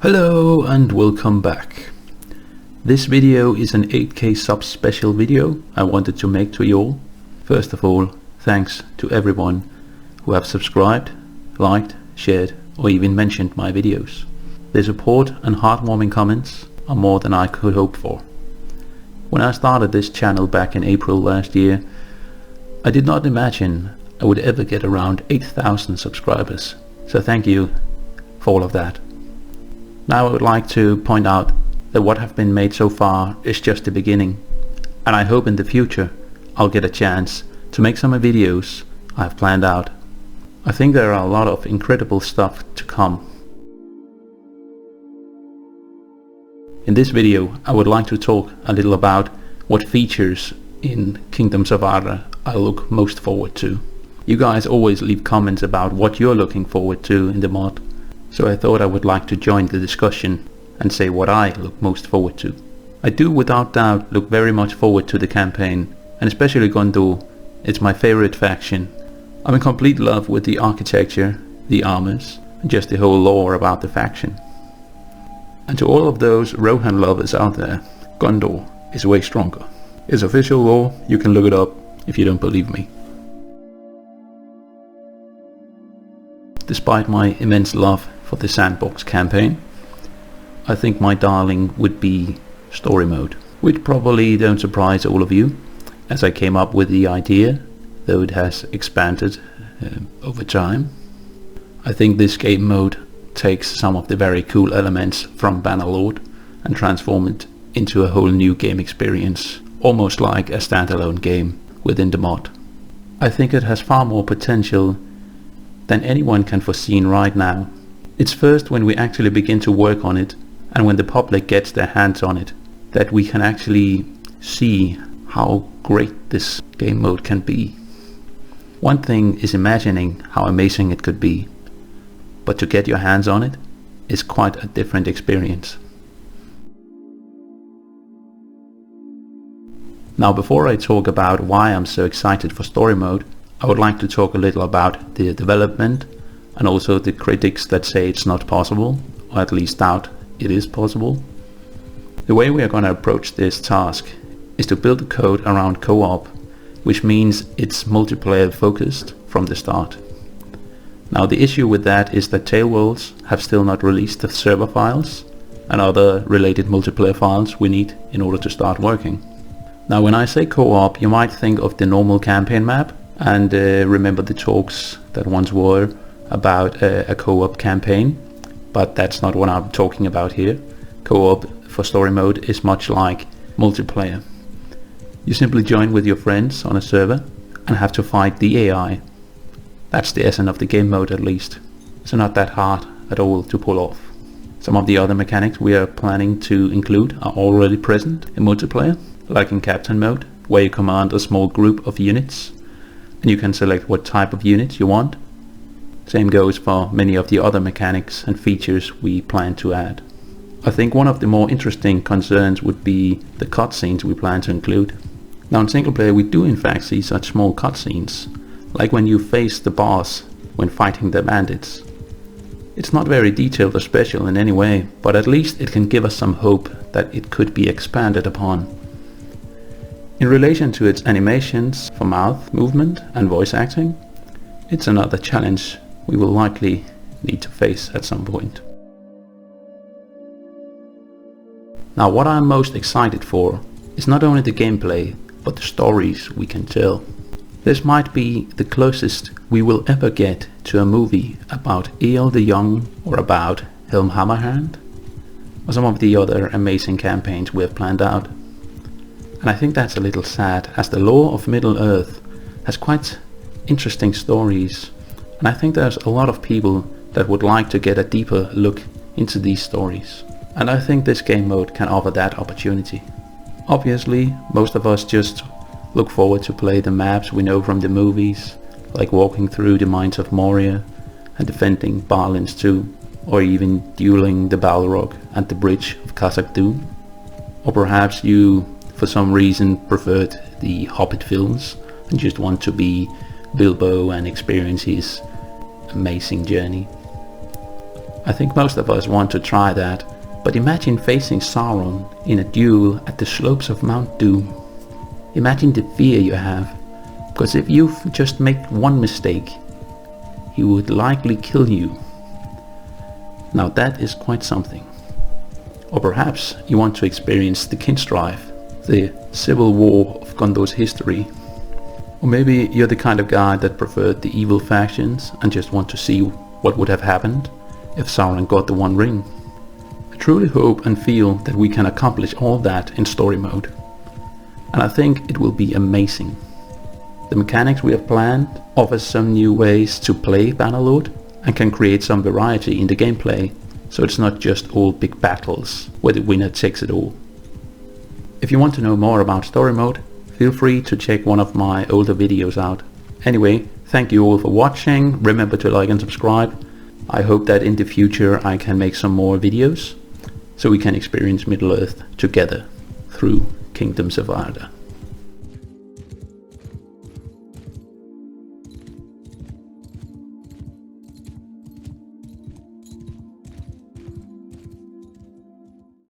Hello and welcome back. This video is an 8K sub special video I wanted to make to you all. First of all, thanks to everyone who have subscribed, liked, shared or even mentioned my videos. The support and heartwarming comments are more than I could hope for. When I started this channel back in April last year, I did not imagine I would ever get around 8,000 subscribers, so thank you for all of that. Now I would like to point out that what have been made so far is just the beginning, and I hope in the future I'll get a chance to make some videos I've planned out. I think there are a lot of incredible stuff to come. In this video I would like to talk a little about what features in Kingdoms of Arda I look most forward to. You guys always leave comments about what you're looking forward to in the mod. So I thought I would like to join the discussion and say what I look most forward to. I do without doubt look very much forward to the campaign, and especially Gondor. It's my favorite faction. I'm in complete love with the architecture, the armors, and just the whole lore about the faction. And to all of those Rohan lovers out there, Gondor is way stronger. It's official lore, you can look it up if you don't believe me. Despite my immense love for the sandbox campaign, I think my darling would be story mode, which probably don't surprise all of you, as I came up with the idea, though it has expanded over time. I think this game mode takes some of the very cool elements from Bannerlord and transform it into a whole new game experience, almost like a standalone game within the mod. I think it has far more potential than anyone can foresee right now. It's first when we actually begin to work on it and when the public gets their hands on it that we can actually see how great this game mode can be. One thing is imagining how amazing it could be, but to get your hands on it is quite a different experience. Now, before I talk about why I'm so excited for story mode, I would like to talk a little about the development and also the critics that say it's not possible, or at least doubt it is possible. The way we are going to approach this task is to build the code around co-op, which means it's multiplayer focused from the start. Now the issue with that is that Tailworlds have still not released the server files and other related multiplayer files we need in order to start working. Now when I say co-op, you might think of the normal campaign map and remember the talks that once were about a co-op campaign, but that's not what I'm talking about here. Co-op for story mode is much like multiplayer. You simply join with your friends on a server and have to fight the AI. That's the essence of the game mode, at least. It's not that hard at all to pull off. Some of the other mechanics we are planning to include are already present in multiplayer, like in captain mode, where you command a small group of units and you can select what type of units you want. Same goes for many of the other mechanics and features we plan to add. I think one of the more interesting concerns would be the cutscenes we plan to include. Now in single player we do in fact see such small cutscenes, like when you face the boss when fighting the bandits. It's not very detailed or special in any way, but at least it can give us some hope that it could be expanded upon. In relation to its animations for mouth movement and voice acting, it's another challenge we will likely need to face at some point. Now what I'm most excited for is not only the gameplay, but the stories we can tell. This might be the closest we will ever get to a movie about Eorl the Young or about Helm Hammerhand or some of the other amazing campaigns we have planned out. And I think that's a little sad, as the lore of Middle-earth has quite interesting stories, and I think there's a lot of people that would like to get a deeper look into these stories, and I think this game mode can offer that opportunity. Obviously, most of us just look forward to play the maps we know from the movies, like walking through the mines of Moria and defending Balins 2, or even dueling the Balrog and the bridge of Khazad-dûm. Or perhaps you for some reason preferred the Hobbit films and just want to be Bilbo and experience his amazing journey. I think most of us want to try that, but imagine facing Sauron in a duel at the slopes of Mount Doom. Imagine the fear you have, because if you just make one mistake, he would likely kill you. Now that is quite something. Or perhaps you want to experience the Kinstrife, the civil war of Gondor's history. Or maybe you're the kind of guy that preferred the evil factions and just want to see what would have happened if Sauron got the One Ring. I truly hope and feel that we can accomplish all that in story mode. And I think it will be amazing. The mechanics we have planned offer some new ways to play Bannerlord and can create some variety in the gameplay, so it's not just all big battles where the winner takes it all. If you want to know more about story mode, feel free to check one of my older videos out. Anyway, thank you all for watching, remember to like and subscribe. I hope that in the future I can make some more videos, so we can experience Middle-earth together through Kingdoms of Arda.